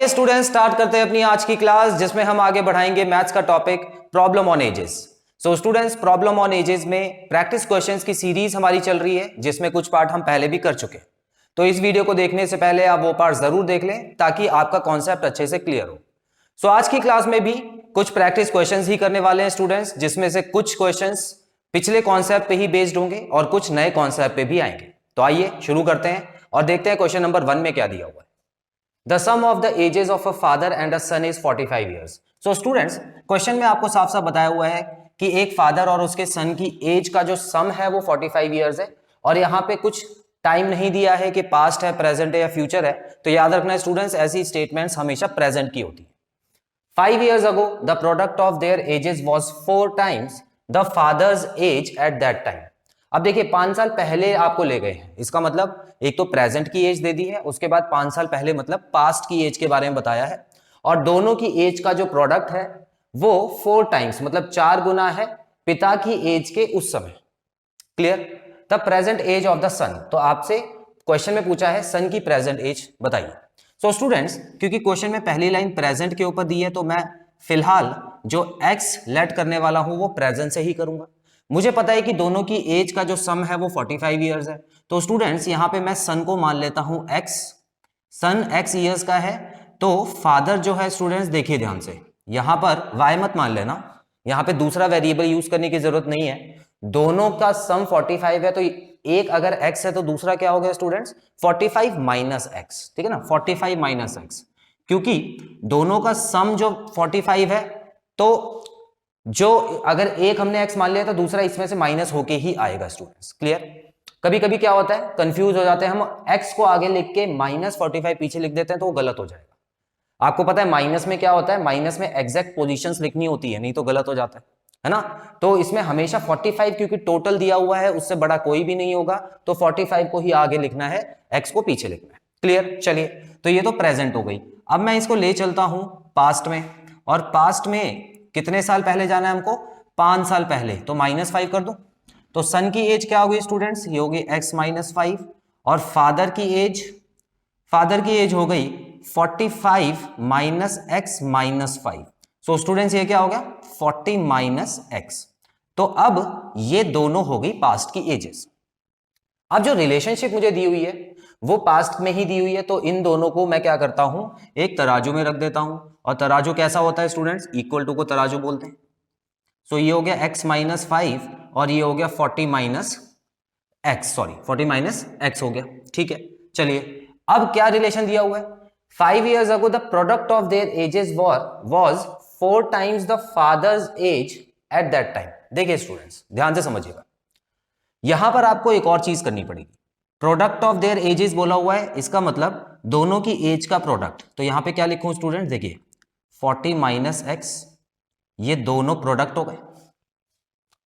Student start करते हैं अपनी आज की क्लास जिसमें हम आगे बढ़ाएंगे मैथ्स का topic problem on edges. So students, problem on edges में प्रैक्टिस क्वेश्चंस की सीरीज हमारी चल रही है जिसमें कुछ पार्ट हम पहले भी कर चुके हैं। तो इस वीडियो को देखने से पहले आप वो पार्ट जरूर देख लें ताकि आपका कॉन्सेप्ट अच्छे से क्लियर हो। सो आज की क्लास में भी कुछ प्रैक्टिस क्वेश्चंस ही करने वाले हैं स्टूडेंट्स, जिसमें से कुछ क्वेश्चंस पिछले कॉन्सेप्ट पे ही बेस्ड होंगे और कुछ नए कॉन्सेप्ट पे भी आएंगे। तो आइए शुरू करते हैं और देखते हैं क्वेश्चन नंबर 1 में क्या दिया हुआ है। The sum of the ages of a father and a son is 45 years. So students, question में आपको साफ साफ बताया हुआ है कि एक फादर और उसके सन की एज का जो सम है वो 45 इयर्स है और यहाँ पे कुछ टाइम नहीं दिया है कि पास्ट है, प्रेजेंट है या फ्यूचर है। तो याद रखना स्टूडेंट्स, ऐसी स्टेटमेंट्स हमेशा प्रेजेंट की होती है। 5 years ago, the product of their ages was 4 times the father's age at that time. अब देखिए 5 साल पहले आपको ले गए हैं, इसका मतलब एक तो प्रेजेंट की एज दे दी है, उसके बाद 5 साल पहले मतलब पास्ट की एज के बारे में बताया है और दोनों की एज का जो प्रोडक्ट है वो 4 टाइम्स मतलब 4 गुना है पिता की एज के उस समय। Clear? The present age of the sun, तो आपसे क्वेश्चन में पूछा है सन की प्रेजेंट एज बताइए। सो स्टूडेंट्स, क्योंकि क्वेश्चन में पहली लाइन प्रेजेंट के ऊपर दी है तो मैं फिलहाल जो एक्स लेट करने वाला हूं वो प्रेजेंट से ही करूंगा। मुझे पता है कि दोनों की एज का जो सम है वो 45 इयर्स है, तो स्टूडेंट्स यहां पे मैं सन को मान लेता हूं एक्स। सन एक्स इयर्स का है तो फादर जो है स्टूडेंट्स देखिए ध्यान से, यहां पर वाई मत मान लेना, यहां पे दूसरा वेरिएबल यूज करने की जरूरत नहीं है। दोनों का सम 45 है तो एक अगर x है तो दूसरा क्या हो गया स्टूडेंट्स 45 माइनस एक्स, ठीक है ना, 45 माइनस एक्स, क्योंकि दोनों का सम जो 45 है तो जो अगर एक हमने x मान लिया तो दूसरा इसमें से माइनस होके ही आएगा स्टूडेंट्स। क्लियर? कभी कभी क्या होता है, कंफ्यूज हो जाते हैं हम, x को आगे लिख के माइनस 45 पीछे लिख देते हैं तो वो गलत हो जाएगा। आपको पता है माइनस में क्या होता है, माइनस में एग्जैक्ट पोजीशंस लिखनी होती है, नहीं तो गलत हो जाता है ना। तो इसमें हमेशा 45 क्योंकि टोटल दिया हुआ है उससे बड़ा कोई भी नहीं होगा, तो 45 को ही आगे लिखना है, x को पीछे लिखना है। क्लियर? चलिए, तो ये तो प्रेजेंट हो गई। अब मैं इसको ले चलता हूं पास्ट में, और पास्ट में कितने साल पहले जाना है हमको, 5 साल पहले, तो -5 कर दो। तो सन की एज क्या होगी स्टूडेंट्स, ये होगी x माइनस 5 और फादर की एज हो गई 45 minus x minus 5। So students ये क्या हो गया 40 माइनस एक्स। तो अब ये दोनों हो गई पास्ट की एजेस। अब जो रिलेशनशिप मुझे दी हुई है वो पास्ट में ही दी हुई है, तो इन दोनों को मैं क्या करता हूं, एक तराजू में रख देता हूं। और तराजू कैसा होता है स्टूडेंट्स, इक्वल टू को तराजू बोलते हैं। सो ये हो गया x माइनस 5 और ये हो गया 40 minus x, sorry 40 minus x हो गया। ठीक है, चलिए अब क्या रिलेशन दिया हुआ है, 5 years ago the product of their ages was 4 times the father's age at that time। देखिए स्टूडेंट्स ध्यान से समझिएगा, यहां पर आपको एक और चीज करनी पड़ेगी। प्रोडक्ट ऑफ देयर एजेस बोला हुआ है, इसका मतलब दोनों की एज का प्रोडक्ट। तो यहां पे क्या लिखूं स्टूडेंट, देखिए 40 माइनस एक्स, ये दोनों प्रोडक्ट हो गए।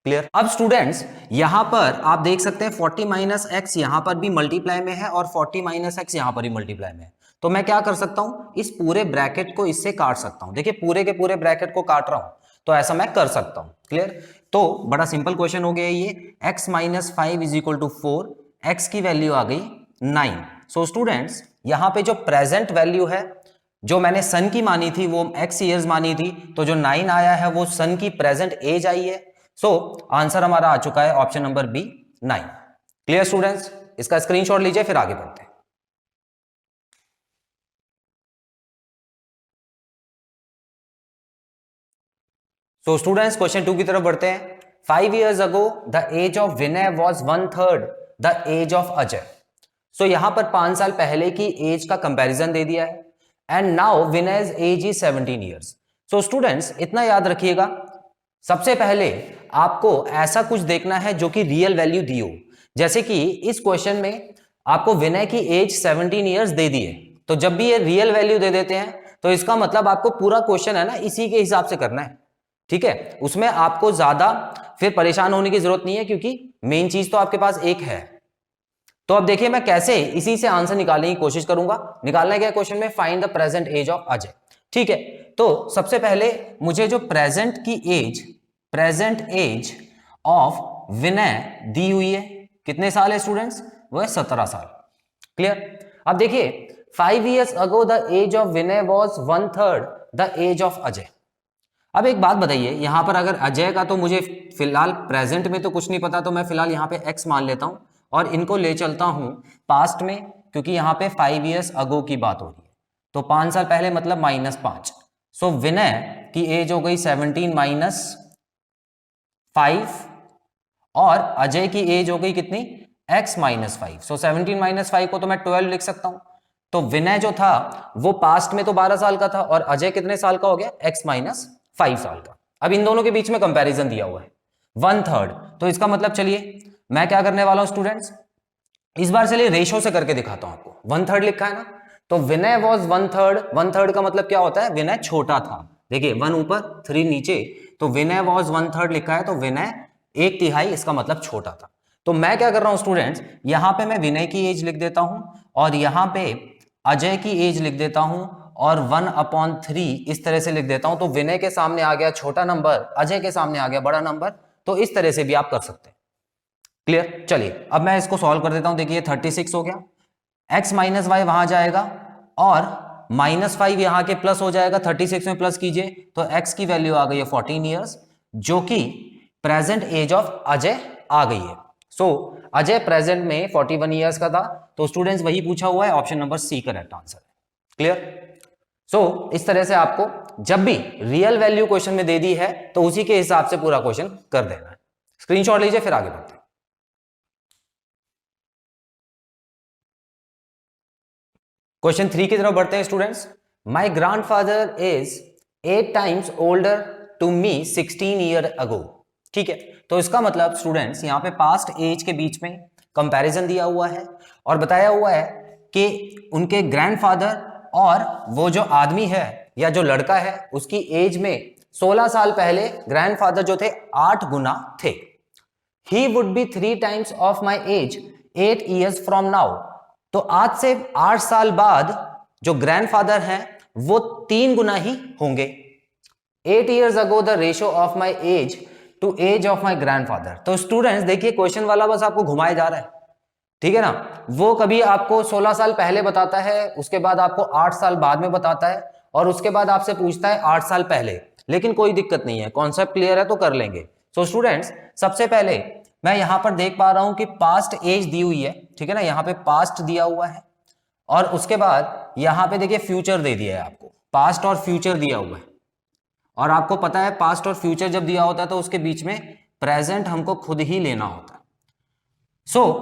क्लियर? अब स्टूडेंट्स यहां पर आप देख सकते हैं 40 माइनस एक्स यहां पर भी मल्टीप्लाई में है और 40 माइनस एक्स यहां पर भी मल्टीप्लाई में है। तो मैं क्या कर सकता हूं, इस पूरे ब्रैकेट को इससे काट सकता हूं। देखिए पूरे के पूरे ब्रैकेट को काट रहा हूं, तो ऐसा मैं कर सकता हूं। क्लियर? तो बड़ा सिंपल क्वेश्चन हो गया ये, x minus 5 is equal to 4, x की वैल्यू आ गई 9। सो स्टूडेंट्स यहां पे जो प्रेजेंट वैल्यू है, जो मैंने सन की मानी थी वो x ईयर्स मानी थी, तो जो 9 आया है वो सन की प्रेजेंट एज आई है। सो आंसर हमारा आ चुका है option number B 9। Clear students? इसका स्क्रीनशॉट लीजिए फिर आगे बढ़ते हैं। सो स्टूडेंट्स क्वेश्चन 2 की तरफ बढ़ते हैं। 5 years ago the age of Vinay was 1/3 the age of Ajay. सो यहां पर 5 साल पहले की एज का कंपैरिजन दे दिया है and now Vinay's age is 17 years। So students इतना याद रखिएगा, सबसे पहले आपको ऐसा कुछ देखना है जो कि रियल वैल्यू दी हो। जैसे कि इस क्वेश्चन में आपको विनय की एज 17 इयर्स दे दी है, तो जब भी ये रियल वैल्यू दे देते हैं तो इसका मतलब आपको पूरा क्वेश्चन है ना इसी के हिसाब से करना है। ठीक है, उसमें आपको ज्यादा फिर परेशान होने की जरूरत नहीं है क्योंकि मेन चीज तो आपके पास एक है। तो अब देखिए मैं कैसे इसी से आंसर निकालने की कोशिश करूंगा। निकालना क्या क्वेश्चन में, find the present age of Ajay. ठीक है, तो सबसे पहले मुझे जो प्रेजेंट एज ऑफ विनय दी हुई है, कितने साल है स्टूडेंट्स, वो है 17 साल। क्लियर? अब देखिए 5 years ago the age of Vinay was 1/3 the age of Ajay. अब एक बात बताइए, यहां पर अगर अजय का तो मुझे फिलहाल प्रेजेंट में तो कुछ नहीं पता, तो मैं फिलहाल यहाँ पे x मान लेता हूं और इनको ले चलता हूं पास्ट में, क्योंकि यहाँ पे 5 years ago की बात हो रही है, तो 5 साल पहले मतलब -5। सो विनय की एज हो गई 17 - 5 और अजय की एज हो गई कितनी, x - 5। सो 17 - 5 को तो मैं 12 लिख सकता हूं। तो विनय जो था वो पास्ट में तो 12 साल का था और अजय कितने साल का हो गया, x - 5 साल का। अब इन दोनों के बीच में कंपैरिजन दिया हुआ है 1/3, तो इसका मतलब चलिए मैं क्या करने वाला हूं स्टूडेंट्स, इस बार चलिए रेशो से करके दिखाता हूं आपको। 1/3 लिखा है ना, तो विनय वॉज 1/3, 1/3 का मतलब क्या होता है, विनय छोटा था। देखिए 1 ऊपर 3 नीचे, तो विनय वॉज 1/3 लिखा है, तो विनय 1/3, इसका मतलब छोटा था। तो मैं क्या कर रहा हूं स्टूडेंट्स, यहां पे मैं विनय की एज लिख देता हूं और यहां पे अजय की एज लिख देता हूं और 1/3 इस तरह से लिख देता हूं। तो विनय के सामने आ गया छोटा नंबर, अजय के सामने आ गया बड़ा नंबर। तो इस तरह से भी आप कर सकते हैं। क्लियर? चलिए अब मैं इसको सॉल्व कर देता हूं। देखिए 36 हो गया, x - y वहां जाएगा और -5 यहां के प्लस हो जाएगा, 36 में प्लस कीजिए तो x की वैल्यू आ गई है 14 ईयर्स, जो कि प्रेजेंट एज ऑफ अजय आ गई है। सो अजय प्रेजेंट में 41 ईयर्स का था, तो स्टूडेंट्स वही पूछा हुआ है, option number C correct answer है। क्लियर? सो इस तरह से आपको जब भी रियल वैल्यू क्वेश्चन में दे दी है तो उसी के हिसाब से पूरा क्वेश्चन कर देना है। स्क्रीनशॉट लीजिए, फिर आगे बढ़ते हैं। क्वेश्चन 3 की तरफ बढ़ते हैं students. My grandfather is 8 times older to me 16 year ago. ठीक है, तो इसका मतलब स्टूडेंट्स यहाँ पे पास्ट एज के बीच में कंपैरिजन दिया हुआ है और बताया हुआ है कि उनके ग्रैंडफादर और वो जो आदमी है या जो लड़का है उसकी एज में 16 साल पहले ग्रैंडफादर जो थे 8 गुना थे। He would be 3 times of my age 8 years from now. तो आज से 8 साल बाद जो ग्रैंडफादर हैं वो 3 गुना ही होंगे। 8 years ago the ratio of my age to age of my grandfather। तो स्टूडेंट्स देखिए क्वेश्चन वाला बस आपको घुमाया जा रहा है, ठीक है ना। वो कभी आपको 16 साल पहले बताता है, उसके बाद आपको 8 साल बाद में बताता है और उसके बाद आपसे पूछता है 8 साल पहले। लेकिन कोई दिक्कत नहीं है, कॉन्सेप्ट क्लियर है तो कर लेंगे। सो स्टूडेंट्स सबसे पहले मैं यहां पर देख पा रहा हूं कि पास्ट एज दी हुई है, ठीक है ना, यहां पे पास्ट दिया हुआ है और उसके बाद यहां पे देखिए फ्यूचर दे दिया है आपको, पास्ट और फ्यूचर दिया हुआ है। और आपको पता है पास्ट और फ्यूचर जब दिया होता है तो उसके बीच में प्रेजेंट हमको खुद ही लेना होता है। सो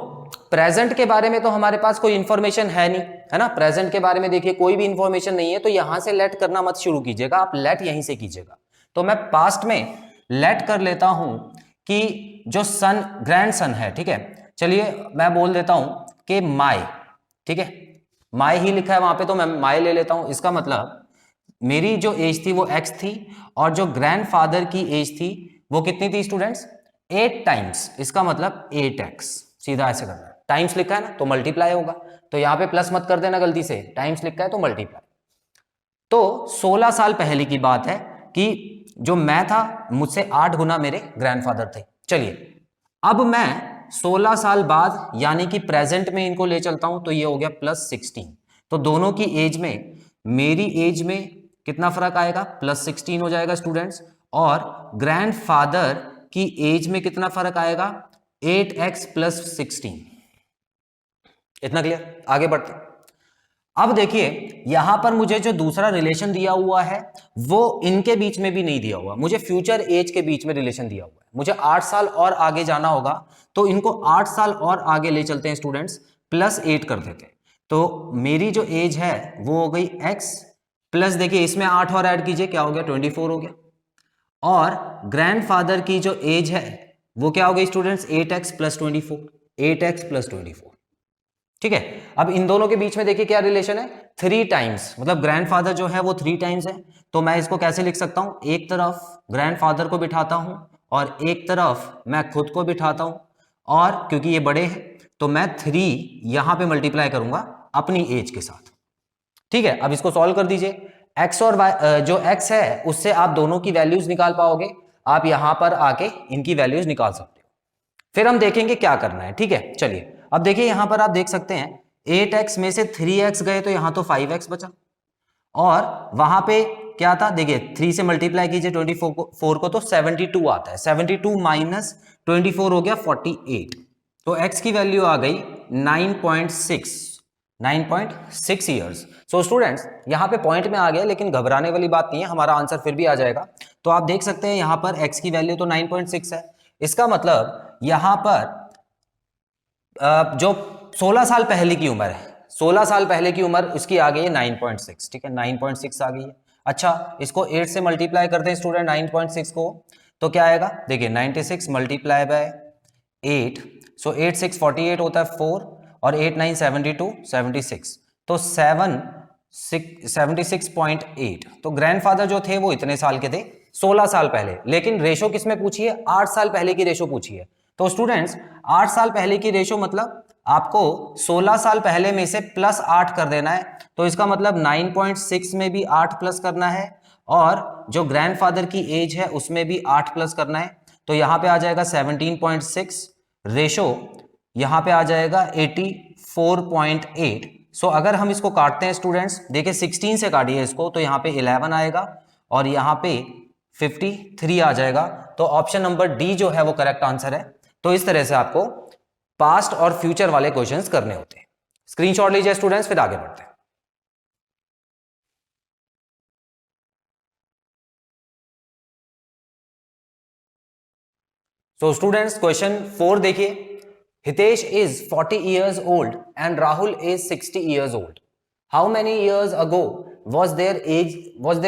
प्रेजेंट के बारे में तो हमारे पास कोई इंफॉर्मेशन है नहीं, है ना। प्रेजेंट के बारे में देखिए कोई भी इंफॉर्मेशन नहीं है, तो यहां से लेट करना मत शुरू कीजिएगा, आप लेट यहीं से कीजिएगा। तो मैं पास्ट में लेट कर लेता हूं कि जो सन ग्रैंड सन है, ठीक है, चलिए मैं बोल देता हूं कि माई, ठीक है, माई ही लिखा है वहां पे तो मैं माई ले लेता हूं। इसका मतलब मेरी जो एज थी वो x थी और जो ग्रैंडफादर की एज थी वो कितनी थी स्टूडेंट्स, 8 टाइम्स। इसका मतलब 8x, सीधा ऐसे करना है, टाइम्स लिखा है ना तो मल्टीप्लाई होगा, तो यहां पे प्लस मत कर देना गलती से, टाइम्स लिखा है तो मल्टीप्लाई। तो 16 साल पहले की बात है कि जो मैं था मुझसे 8 गुना मेरे ग्रैंडफादर थे। चलिए अब मैं 16 साल बाद यानी कि प्रेजेंट में इनको ले चलता हूं, तो ये हो गया +16। तो दोनों की एज में, मेरी एज में कितना फर्क आएगा, +16 हो जाएगा स्टूडेंट्स, और ग्रैंडफादर की एज में कितना फर्क आएगा, 8x + 16। इतना क्लियर? आगे बढ़ते हैं। अब देखिए यहां पर मुझे जो दूसरा रिलेशन दिया हुआ है वो इनके बीच में भी नहीं दिया हुआ, मुझे फ्यूचर एज के बीच में रिलेशन दिया हुआ है। मुझे 8 साल और आगे जाना होगा, तो इनको 8 साल और आगे ले चलते हैं स्टूडेंट्स, +8 कर देते हैं। तो मेरी जो एज है वो हो गई x प्लस, देखिए इसमें 8 और ऐड कीजिए, क्या हो गया, 24 हो गया। और ग्रैंडफादर की जो एज है वो क्या हो गई स्टूडेंट्स, 8x + 24, 8x + 24, ठीक है। अब इन दोनों के बीच में देखिए क्या रिलेशन है, 3 टाइम्स, मतलब ग्रैंडफादर जो है वो 3 टाइम्स है। तो मैं इसको कैसे लिख सकता हूं, एक तरफ ग्रैंडफादर को बिठाता हूं और एक तरफ मैं खुद को बिठाता हूं, और क्योंकि ये बड़े हैं तो मैं 3 यहां पे मल्टीप्लाई करूंगा अपनी एज के साथ, ठीक है। अब इसको सॉल्व कर दीजिए, x और y, जो x है उससे आप दोनों की वैल्यूज निकाल पाओगे, आप यहां पर आके इनकी वैल्यूज निकाल सकते हो। फिर हम देखेंगे क्या करना है, ठीक है। चलिए अब देखिए यहां पर आप देख सकते हैं 8x में से 3x गए तो यहां तो 5x बचा, और वहां पे क्या था, देखिए 3 से मल्टीप्लाई कीजिए 24 को तो 72 आता है, 72 माइनस 24 हो गया 48, तो x की वैल्यू आ गई 9.6 ईयर्स। सो स्टूडेंट्स यहाँ पे पॉइंट में आ गया, लेकिन घबराने वाली बात नहीं है, हमारा आंसर फिर भी आ जाएगा। तो आप देख सकते हैं यहाँ पर x की वैल्यू तो 9.6 है, इसका मतलब यहाँ पर जो 16 साल पहले की उम्र है, 16 साल पहले की उम्र उसकी आ गई है 9.6, ठीक है, 9.6 आ गई है। अच्छा, इसको 8 से मल्टीप्लाई करते हैं स्टूडेंट 9.6 को, तो क्या आएगा, देखिए 96 मल्टीप्लाई बाय 8, सो 8 6 48 होता है 4, और 8 9 72 76, तो 76.8। तो ग्रैंडफादर जो थे वो इतने साल के थे 16 साल पहले, लेकिन रेशो किसमें पूछी है, 8 साल पहले की रेशो पूछी है। तो स्टूडेंट्स 8 साल पहले की रेशो मतलब आपको 16 साल पहले में से प्लस 8 कर देना है, तो इसका मतलब 9.6 में भी 8 प्लस करना है, और जो ग्रैंडफादर की एज है उसमें भी 8 प्लस करना है, तो यहां पे आ जाएगा 17.6, रेशो यहां पे आ जाएगा 84.8। सो अगर हम इसको काटते हैं स्टूडेंट्स, देखिए 16 से काटिए इसको, तो यहाँ पे 11 आएगा और यहाँ पे 53 आ जाएगा, तो ऑप्शन नंबर डी जो है वो करेक्ट आंसर है। तो इस तरह से आपको पास्ट और फ्यूचर वाले क्वेश्चंस करने होते हैं। स्क्रीनशॉट लीजिए स्टूडेंट्स, फिर आगे बढ़ते हैं। सो स्टूडेंट्स क्वेश्चन 4 देखिए, Hitesh is 40 years old and Rahul is 60 years old. How many years ago was their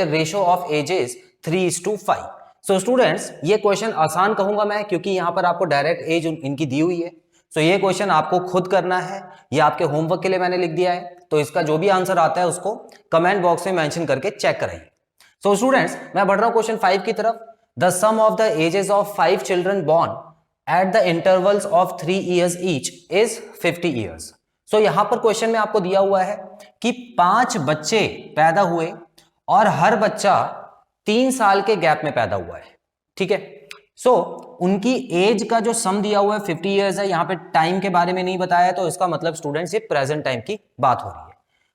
ratio of ages 3:5? So students ये क्वेश्चन आसान कहूंगा मैं, क्योंकि यहां पर आपको डायरेक्ट एज इनकी दी हुई है। सो ये क्वेश्चन आपको खुद करना है, ये आपके होमवर्क के लिए मैंने लिख दिया है, तो इसका जो भी आंसर आता है उसको कमेंट बॉक्स में मेंशन करके चेक कराइए। सो स्टूडेंट्स मैं बढ़ रहा हूं क्वेश्चन 5 की तरफ। The sum of the ages of 5 children born at the intervals of 3 years each is 50 years. So यहां पर क्वेश्चन में आपको दिया हुआ है कि 5 बच्चे पैदा हुए और हर बच्चा 3 साल के गैप में पैदा हुआ है, ठीक है। सो उनकी एज का जो सम दिया हुआ है 50 years है, यहां पे टाइम के बारे में नहीं बताया, तो इसका मतलब स्टूडेंट्स ये प्रेजेंट टाइम की बात हो रही है।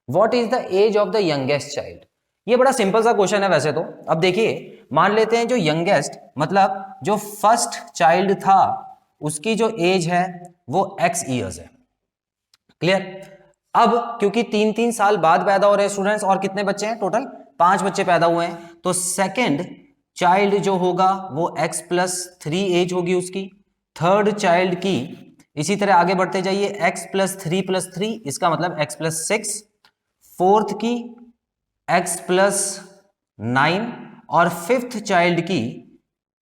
What is the age of the youngest child? ये बड़ा सिंपल सा क्वेश्चन है वैसे तो। अब देखिए मान लेते हैं जो यंगेस्ट मतलब जो फर्स्ट चाइल्ड था उसकी जो एज है वो x ईयर्स है, क्लियर। अब क्योंकि 3-3 साल बाद पैदा हो रहे हैं स्टूडेंट्स, और कितने बच्चे हैं टोटल, 5 बच्चे पैदा हुए हैं, तो सेकंड चाइल्ड जो होगा वो x+3 एज होगी उसकी, थर्ड चाइल्ड की इसी तरह आगे बढ़ते जाइए x+3+3, इसका मतलब x+6, फोर्थ की x+9, और फिफ्थ चाइल्ड की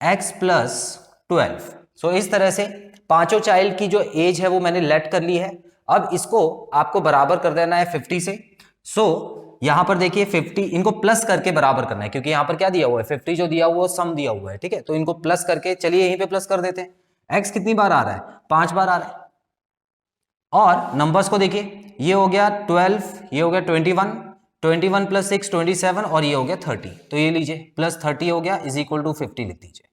x+12। सो इस तरह से पांचों चाइल्ड की जो एज है वो मैंने लेट कर ली है। अब इसको आपको बराबर कर देना है 50 से। सो यहां पर देखिए 50 इनको प्लस करके बराबर करना है, क्योंकि यहां पर क्या दिया हुआ है 50 जो दिया हुआ है सम दिया हुआ है, ठीक है, तो इनको प्लस करके चलिए यहीं पे प्लस कर देते हैं। x कितनी बार आ रहा है, 5 बार आ रहा है, और नंबर्स को देखिए ये हो गया 12, ये हो गया 21, 21 + 6 27, और ये हो गया 30, तो ये लीजिए +30 हो गया इज इक्वल टू 50 लिख दीजिए।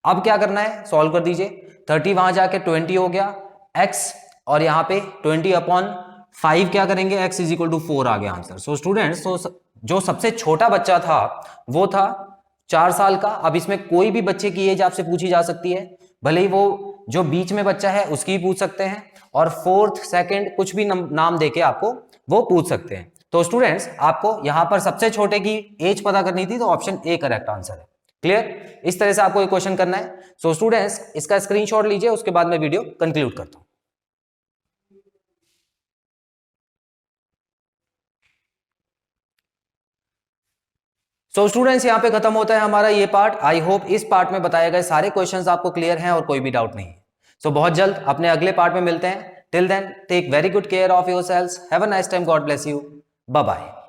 अब क्या करना है, सॉल्व कर दीजिए, 30 वहां जाके 20 हो गया x, और यहां पे 20/5 क्या करेंगे, x इज इक्वल टू 4 आ गया आंसर। सो स्टूडेंट्स तो जो सबसे छोटा बच्चा था वो था 4 साल का। अब इसमें कोई भी बच्चे की एज आपसे पूछी जा सकती है, भले ही वो जो बीच में बच्चा है उसकी पूछ सकते हैं, और फोर्थ सेकंड कुछ भी नाम देके आपको वो पूछ सकते हैं। तो स्टूडेंट्स आपको यहां पर सबसे छोटे की एज पता करनी थी, तो ऑप्शन ए करेक्ट आंसर है, क्लियर। इस तरह से आपको एक क्वेश्चन करना है। सो स्टूडेंट्स इसका स्क्रीनशॉट लीजिए, उसके बाद मैं वीडियो कंक्लूड करता हूं। सो स्टूडेंट्स यहां पे खत्म होता है हमारा ये पार्ट। आई होप इस पार्ट में बताए गए सारे क्वेश्चंस आपको क्लियर हैं और कोई भी डाउट नहीं है। सो बहुत जल्द अपने अगले पार्ट में मिलते हैं। Till then take very good care of yourselves, have a nice time, God bless you, bye bye.